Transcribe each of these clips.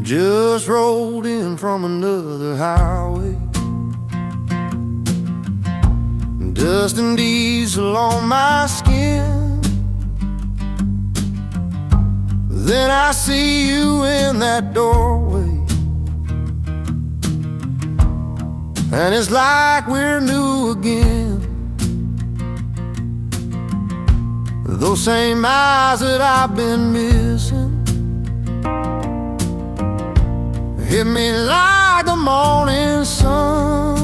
just rolled in from another highway. Dust and diesel on my skin. Then I see you in that doorway, and it's like we're new again. Those same eyes that I've been missing hit me like the morning sun,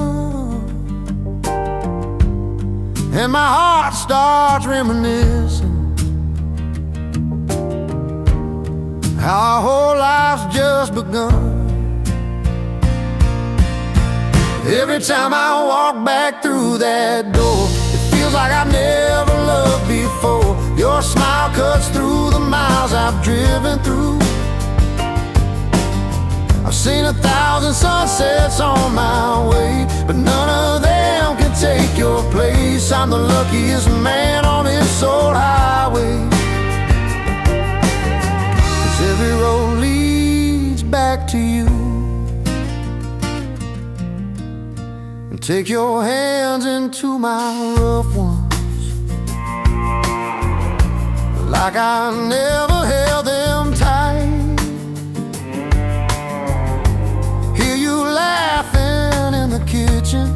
and my heart starts reminiscing how our whole life's just begun. Every time I walk back through that door, it feels like I've never loved before. Your smile cuts through the miles I've driven through. I've seen 1,000 sunsets on my way, but none of them can take your place. I'm the luckiest man on this old highway, 'cause every road leads back to you. And take your hands into my rough ones, like I never held them tight. Hear you laughing in the kitchen,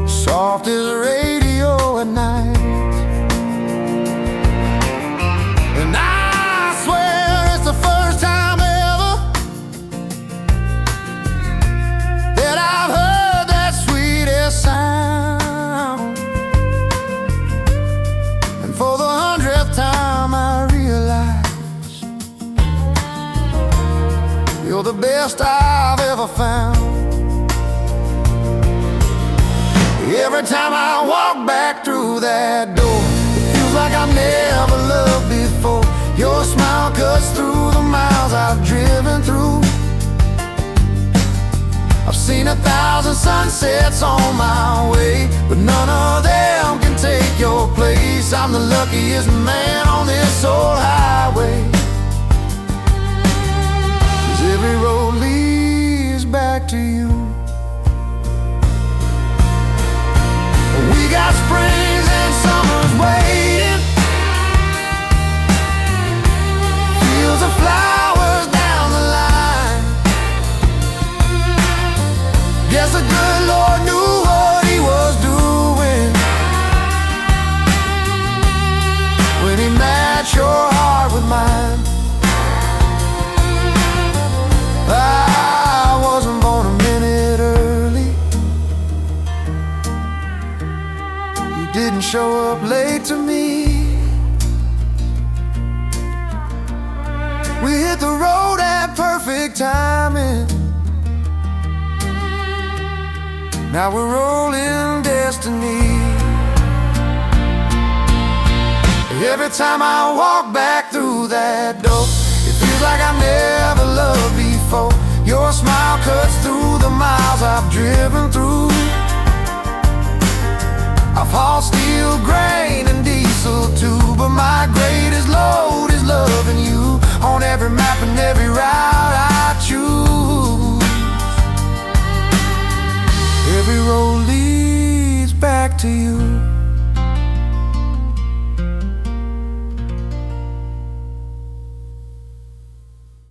soft as a radio at night. And I swear it's the first time ever that I've heard that sweetest sound. And for the 100th time I realize you're the best I've ever found. Every time I walk back through that door, it feels like I've never loved before. Your smile cuts through the miles I've driven through. I've seen 1,000 sunsets on my way, but none of them can take your place. I'm the luckiest man on this old highway, 'cause every road leads back to you. We got springs and summers waiting, fields of flowers down the line. Guess the good Lord knew what he was doing when he matched your heart with mine. I wasn't born a minute early, you didn't show up late to me. We hit the road at perfect timing. Now we're rolling destiny. Every time I walk back through that door, it feels like I've never loved before. Your smile cuts through the miles I've driven through. I've hauled steel, grain, and diesel too, but my greatest load is loving you on every map and every route I choose. Every road leads back to you.